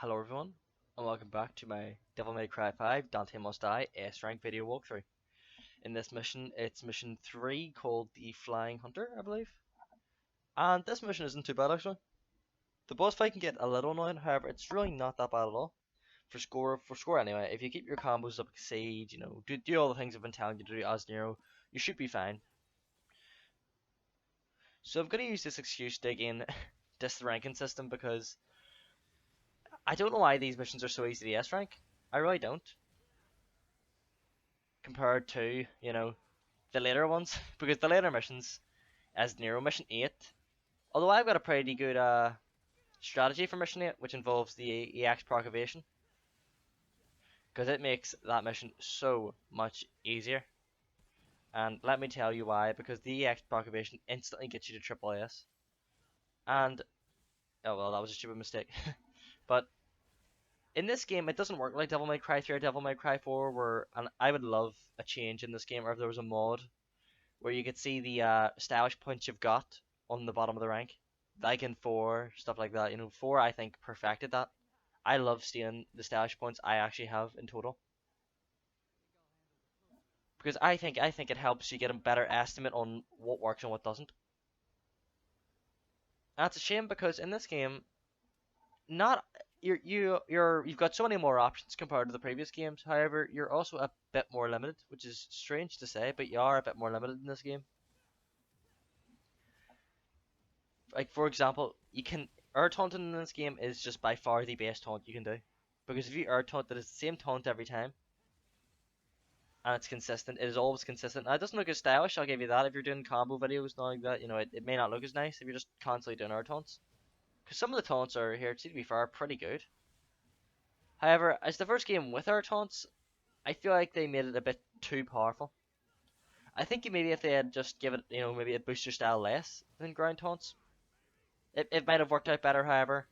Hello everyone, and welcome back to my Devil May Cry 5 Dante Must Die S rank video walkthrough. In this mission, it's mission 3 called the Flying Hunter, I believe. And this mission isn't too bad actually. The boss fight can get a little annoying, however, it's really not that bad at all. For score anyway, if you keep your combos up Exceed, do all the things I've been telling you to do as Nero, you should be fine. So I'm gonna use this excuse to again diss the ranking system because I don't know why these missions are so easy to S rank. I really don't. Compared to, the later ones, because the later missions, as Nero Mission 8, although I've got a pretty good strategy for Mission 8, which involves the EX proclamation, because it makes that mission so much easier. And let me tell you why, because the EX proclamation instantly gets you to triple S. And, oh well, that was a stupid mistake. But in this game, it doesn't work like Devil May Cry 3 or Devil May Cry 4, where, and I would love a change in this game, or if there was a mod where you could see the stylish points you've got on the bottom of the rank, like in 4, stuff like that. 4 I think perfected that. I love seeing the stylish points I actually have in total because I think it helps you get a better estimate on what works and what doesn't. And that's a shame because in this game, not you've got so many more options compared to the previous games. However, you're also a bit more limited, which is strange to say, but you are a bit more limited in this game. Like for example, you can air taunting in this game is just by far the best taunt you can do, because if you air taunt, that is the same taunt every time, and it's consistent. It is always consistent. Now, it doesn't look as stylish, I'll give you that. If you're doing combo videos, not like that, it may not look as nice if you're just constantly doing air taunts. Because some of the taunts are here, to be fair, pretty good. However, as the first game with air taunts, I feel like they made it a bit too powerful. I think maybe if they had just given it, maybe a booster style less than ground taunts, it might have worked out better. However,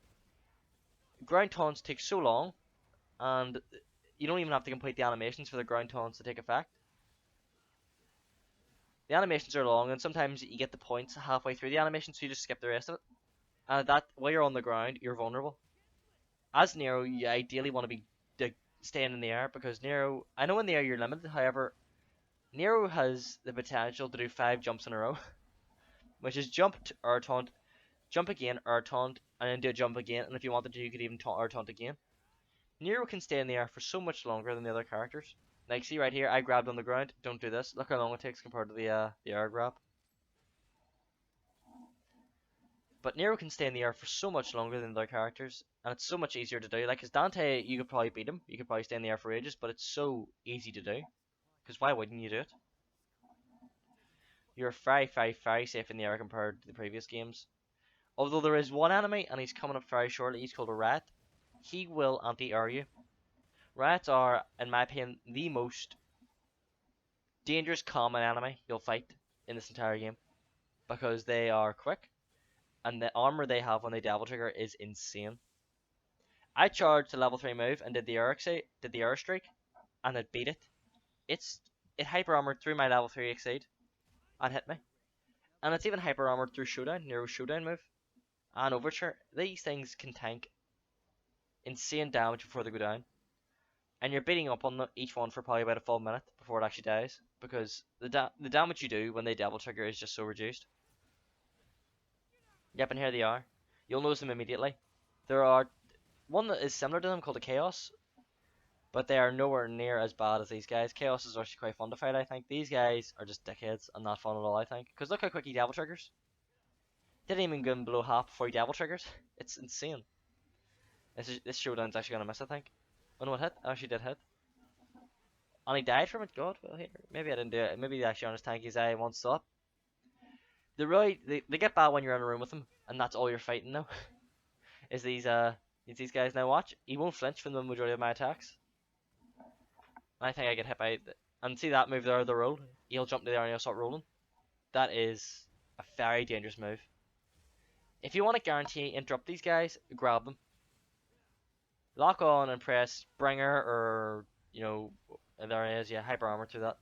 ground taunts take so long, and you don't even have to complete the animations for the ground taunts to take effect. The animations are long, and sometimes you get the points halfway through the animation, so you just skip the rest of it. And that while you're on the ground, you're vulnerable. As Nero, you ideally want to be staying in the air, because Nero, I know in the air you're limited. However, Nero has the potential to do 5 jumps in a row, which is jump, air taunt, jump again, air taunt, and then do a jump again. And if you wanted to, you could even air taunt again. Nero can stay in the air for so much longer than the other characters. Like, see right here, I grabbed on the ground. Don't do this. Look how long it takes compared to the air grab. But Nero can stay in the air for so much longer than the other characters, and it's so much easier to do. Like, as Dante, you could probably beat him. You could probably stay in the air for ages, but it's so easy to do. Because why wouldn't you do it? You're very safe in the air compared to the previous games. Although there is one enemy, and he's coming up very shortly, he's called a rat. He will anti-air you. Rats are, in my opinion, the most dangerous common enemy you'll fight in this entire game. Because they are quick, and the armor they have when they double trigger is insane. I charged the level 3 move and did the air streak, and it beat it. It hyper armored through my level 3 exceed and hit me. And it's even hyper armored through showdown, Nero's showdown move, and overture. These things can tank insane damage before they go down. And you're beating up on each one for probably about a full minute before it actually dies, because the damage you do when they double trigger is just so reduced. Yep, and here they are. You'll notice them immediately. There are one that is similar to them called a Chaos, but they are nowhere near as bad as these guys. Chaos is actually quite fun to fight, I think. These guys are just dickheads and not fun at all, I think. Because look how quick he double triggers. Didn't even go below half before he double triggers. It's insane. This showdown's actually going to miss, I think. Oh no, it hit. It actually did hit. And he died from it. God, well, here. Maybe I didn't do it. Maybe they actually aren't as tanky as I once thought. They get bad when you're in a room with them, and that's all you're fighting now. is these guys now. Watch, he won't flinch from the majority of my attacks. I think I get hit by and see that move there, the roll. He'll jump to there and he'll start rolling. That is a very dangerous move. If you want to guarantee interrupt these guys, grab them. Lock on and press Bringer, or there it is. Yeah, hyper armor through that.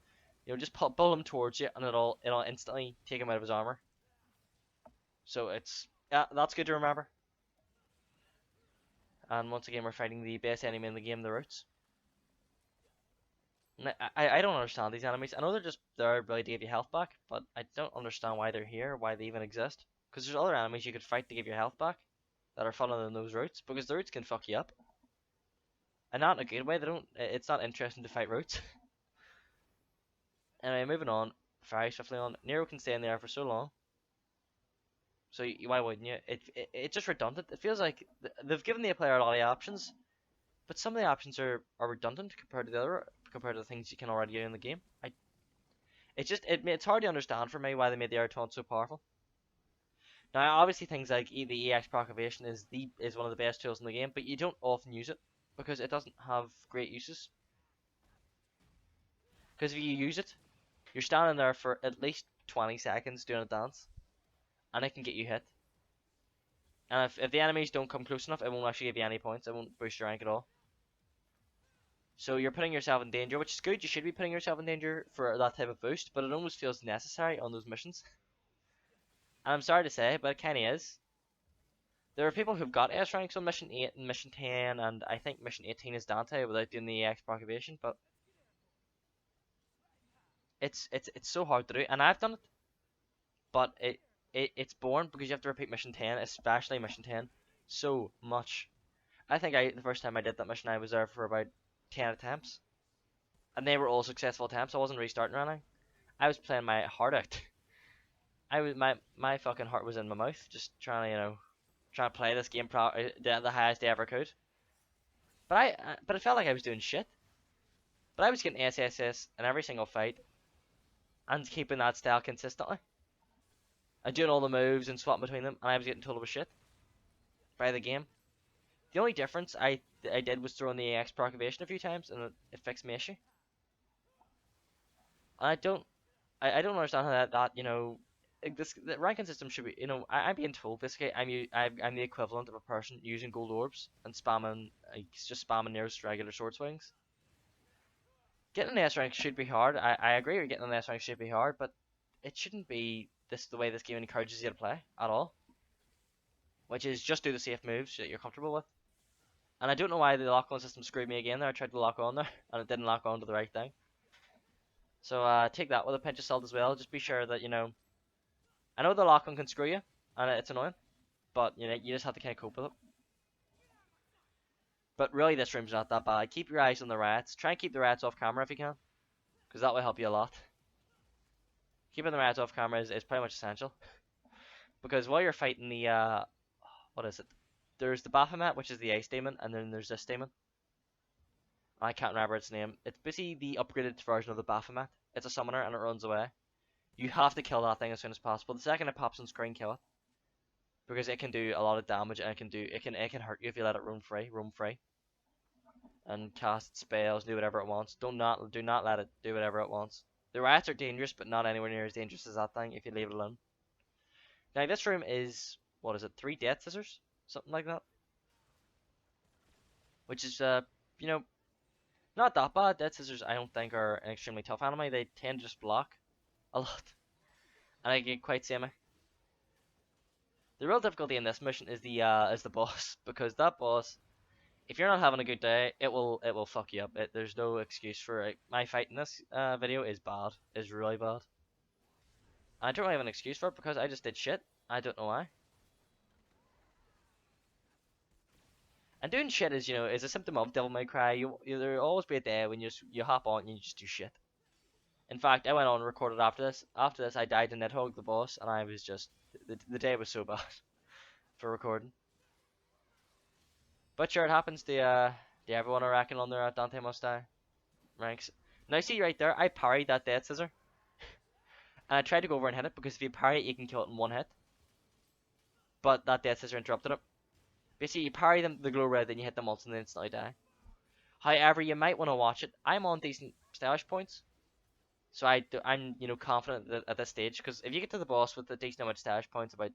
Just pull him towards you, and it'll instantly take him out of his armor. So that's good to remember. And once again, we're fighting the best enemy in the game, the Roots. And I don't understand these enemies. I know they're just there really to give you health back, but I don't understand why they're here, why they even exist. Because there's other enemies you could fight to give you health back that are funner than those Roots, because the Roots can fuck you up. And not in a good way, they don't. It's not interesting to fight Roots. Anyway, moving on, very swiftly on. Nero can stay in there for so long. So why wouldn't you? It's just redundant. It feels like they've given the player a lot of options, but some of the options are redundant compared to the things you can already do in the game. It's hard to understand for me why they made the air taunt so powerful. Now, obviously, things like the EX proclamation is one of the best tools in the game, but you don't often use it because it doesn't have great uses. Because if you use it, you're standing there for at least 20 seconds doing a dance, and it can get you hit. And if the enemies don't come close enough, it won't actually give you any points. It won't boost your rank at all. So you're putting yourself in danger, which is good. You should be putting yourself in danger for that type of boost, but it almost feels necessary on those missions. And I'm sorry to say, but it kind of is. There are people who've got S ranks on mission 8 and mission 10, and I think mission 18 is Dante without doing the EX proclamation, but it's so hard to do, and I've done it, but it's boring because you have to repeat mission 10, especially mission 10, so much. I think the first time I did that mission, I was there for about 10 attempts, and they were all successful attempts. I wasn't restarting or anything. I was playing my heart out. My fucking heart was in my mouth, just trying to trying to play this game the highest I ever could. But it felt like I was doing shit. But I was getting SSS in every single fight, and keeping that style consistently, and doing all the moves and swapping between them, and I was getting told it was shit by the game. The only difference I did was throw in the EX proclamation a few times, and it fixed my issue. And I don't understand how the ranking system should be. I'm being told basically I'm the equivalent of a person using gold orbs and spamming just spamming nearest regular sword swings. Getting an S rank should be hard. I agree with getting an S rank should be hard, but it shouldn't be the way this game encourages you to play at all. Which is just do the safe moves that you're comfortable with. And I don't know why the lock-on system screwed me again there. I tried to lock on there, and it didn't lock on to the right thing. So take that with a pinch of salt as well. Just be sure that, I know the lock-on can screw you, and it's annoying, but, you just have to kind of cope with it. But really, this room's not that bad. Keep your eyes on the rats. Try and keep the rats off camera if you can, because that will help you a lot. Keeping the rats off camera is pretty much essential. Because while you're fighting the, what is it? There's the Baphomet, which is the ice demon, and then there's this demon. I can't remember its name. It's basically the upgraded version of the Baphomet. It's a summoner, and it runs away. You have to kill that thing as soon as possible. The second it pops on screen, kill it. Because it can do a lot of damage, and it can hurt you if you let it roam free. And cast spells, do whatever it wants. Do not let it do whatever it wants. The rats are dangerous, but not anywhere near as dangerous as that thing if you leave it alone. Now this room is, what is it, 3 death scissors? Something like that. Which is, not that bad. Death scissors I don't think are an extremely tough enemy. They tend to just block a lot. And I get quite samey. The real difficulty in this mission is the boss, because that boss, if you're not having a good day, it will fuck you up. There's no excuse for it. My fight in this video is bad. Is really bad. I don't really have an excuse for it because I just did shit. I don't know why. And doing shit is a symptom of Devil May Cry. There'll always be a day when you hop on and you just do shit. In fact, I went on and recorded after this. After this, I died to Nidhogg the boss, and I was just the day was so bad for recording. But sure, it happens to everyone I reckon on their Dante Must Die ranks. Now see right there, I parried that death scissor, and I tried to go over and hit it because if you parry it, you can kill it in one hit. But that death scissor interrupted it. Basically, you parry them the glow red, then you hit them once and they instantly die. However, you might want to watch it. I'm on decent stash points, so I'm confident that at this stage, because if you get to the boss with a decent amount of stash points, about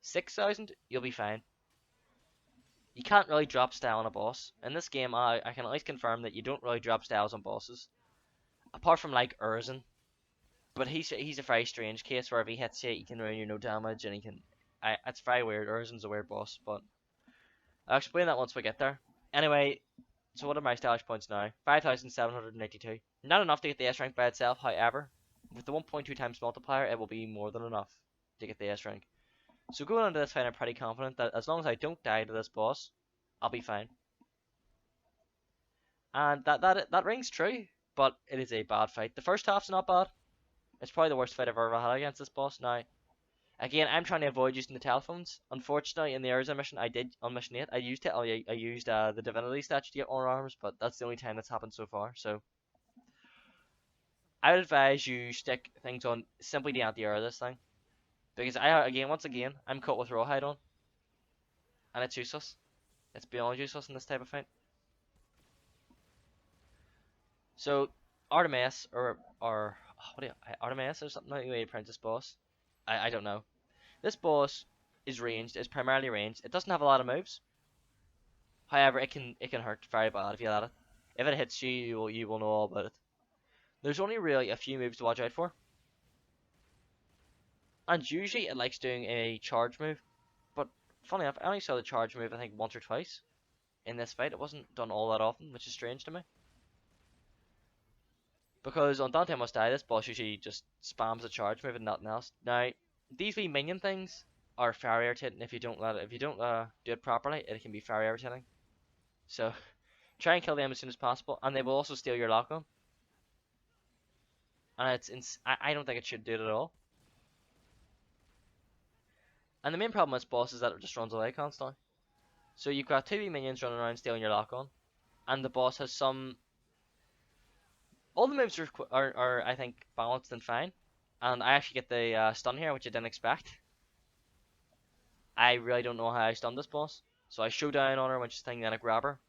6,000, you'll be fine. You can't really drop style on a boss. In this game, I can at least confirm that you don't really drop styles on bosses. Apart from, like, Urzen. But he's a very strange case where if he hits you, he can ruin you no damage, and he can... It's very weird. Urzen's a weird boss, but... I'll explain that once we get there. Anyway, so what are my stylish points now? 5,782. Not enough to get the S rank by itself, however, with the 1.2 times multiplier, it will be more than enough to get the S rank. So going into this fight, I'm pretty confident that as long as I don't die to this boss, I'll be fine. And that rings true, but it is a bad fight. The first half's not bad. It's probably the worst fight I've ever had against this boss. Now, again, I'm trying to avoid using the telephones. Unfortunately, in the Urza mission, I did on mission 8. I used the divinity statue to get more armors, but that's the only time that's happened so far. So I would advise you stick things on simply the anti-air this thing, because once again, I'm caught with rawhide on, and it's useless. It's beyond useless in this type of fight. So Artemis or what do you, Artemis or something like the way you pronounce this boss. I don't know. This boss is ranged. It's primarily ranged. It doesn't have a lot of moves. However, it can hurt very bad if you let it. If it hits you, you will know all about it. There's only really a few moves to watch out for, and usually it likes doing a charge move. But funny enough, I only saw the charge move I think once or twice in this fight. It wasn't done all that often, which is strange to me. Because on Dante Must Die, this boss usually just spams a charge move and nothing else. Now, these wee minion things are very irritating if you don't do it properly. It can be very irritating. So try and kill them as soon as possible, and they will also steal your lock on. And I don't think it should do it at all. And the main problem with this boss is that it just runs away constantly. So you've got two wee minions running around stealing your lock on, and the boss has some. All the moves are I think balanced and fine, and I actually get the stun here, which I didn't expect. I really don't know how I stunned this boss, so I show down on her when she's thinking then I grab her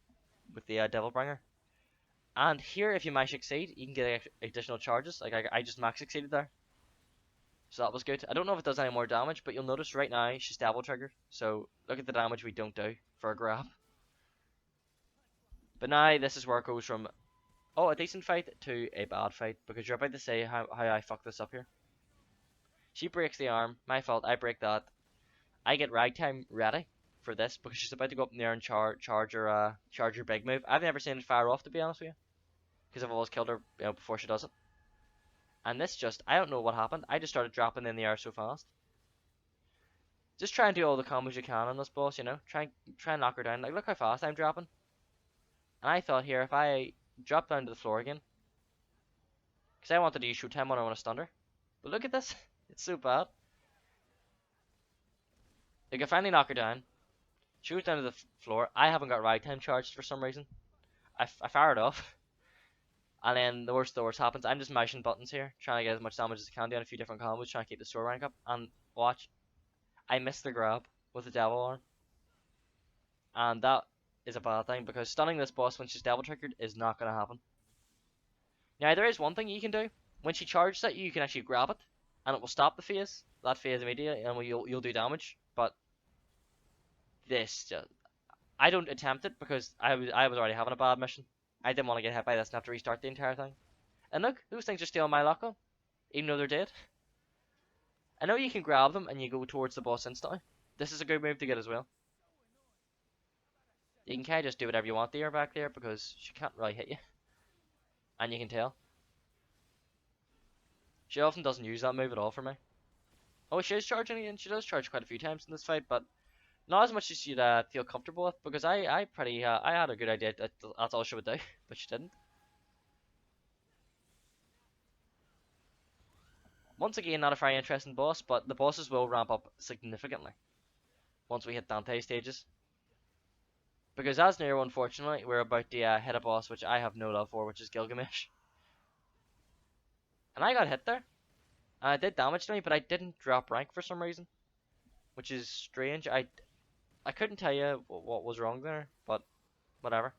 with the Devil Bringer. And here, if you max succeed, you can get additional charges. Like I just max succeeded there, so that was good. I don't know if it does any more damage, but you'll notice right now she's double triggered. So look at the damage we don't do for a grab. But now this is where it goes from a decent fight to a bad fight, because you're about to say how I fucked this up here. She breaks the arm, my fault, I break that. I get ragtime ready for this because she's about to go up in there and charge her big move. I've never seen it fire off, to be honest with you, because I've always killed her before she does it. And this I don't know what happened. I just started dropping in the air so fast. Just try and do all the combos you can on this boss, Try and knock her down. Like, look how fast I'm dropping. And I thought here, if I drop down to the floor again, because I wanted to use showtime on her when I stunned her. But look at this. It's so bad. Like, I finally knock her down. She goes down to the floor. I haven't got ragtime charged for some reason. I fire it off. And then the worst happens. I'm just mashing buttons here, trying to get as much damage as I can, doing a few different combos, trying to keep the sword rank up. And watch, I missed the grab with the devil arm. And that is a bad thing, because stunning this boss when she's devil triggered is not going to happen. Now, there is one thing you can do. When she charges at you, you can actually grab it, and it will stop that phase immediately, and you'll do damage. But I don't attempt it because I was already having a bad mission. I didn't want to get hit by this and have to restart the entire thing. And look, those things are stealing my lock on, even though they're dead. I know you can grab them and you go towards the boss instantly. This is a good move to get as well. You can kind of just do whatever you want there back there, because she can't really hit you. And you can tell. She often doesn't use that move at all for me. Oh, she is charging again. She does charge quite a few times in this fight, but not as much as you'd feel comfortable with, because I had a good idea that's all she would do, but she didn't. Once again, not a very interesting boss, but the bosses will ramp up significantly once we hit Dante stages. Because as Nero, unfortunately, we're about to hit a boss which I have no love for, which is Gilgamesh. And I got hit there. And it did damage to me, but I didn't drop rank for some reason, which is strange. I couldn't tell you what was wrong there, but whatever.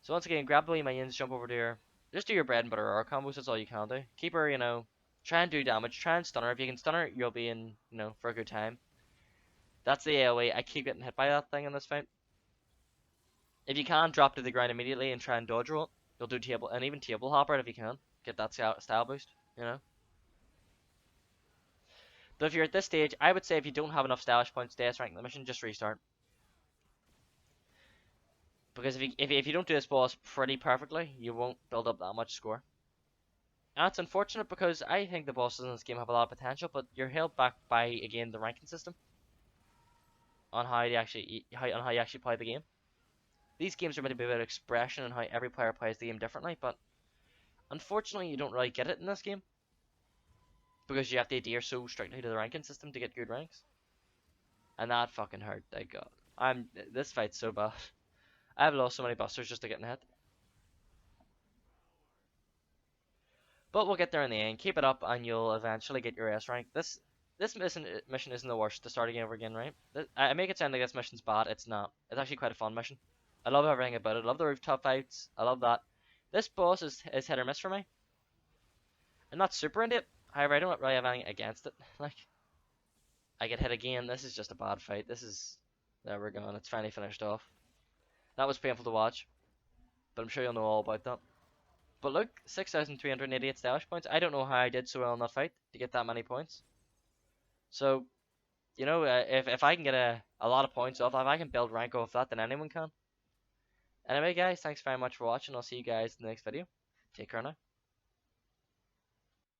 So once again, grab the wee minions, jump over there. Just do your bread and butter air combos, that's all you can do. Keep her, try and do damage, try and stun her. If you can stun her, you'll be in, for a good time. That's the AoE. I keep getting hit by that thing in this fight. If you can, drop to the ground immediately and try and dodge roll. You'll do table, and even table hopper if you can. Get that style boost, But if you're at this stage, I would say if you don't have enough stylish points to S rank the mission, just restart. Because if you don't do this boss pretty perfectly, you won't build up that much score. And it's unfortunate because I think the bosses in this game have a lot of potential, but you're held back by, again, the ranking system on how you actually play the game. These games are meant to be about expression and how every player plays the game differently, but unfortunately you don't really get it in this game because you have to adhere so strictly to the ranking system to get good ranks, and that fucking hurt. Thank God. This fight's so bad. I've lost so many busters just to get in hit. But we'll get there in the end. Keep it up, and you'll eventually get your S rank. This mission isn't the worst to start again over again, right? I make it sound like this mission's bad. It's not. It's actually quite a fun mission. I love everything about it. I love the rooftop fights. I love that. This boss is hit or miss for me. I'm not super into it. However, I don't really have anything against it. Like, I get hit again. This is just a bad fight. There we're going. It's finally finished off. That was painful to watch, but I'm sure you'll know all about that. But look, 6,388 stylish points. I don't know how I did so well in that fight to get that many points. So, if I can get a lot of points off that, if I can build rank off that, then anyone can. Anyway, guys, thanks very much for watching. I'll see you guys in the next video. Take care now.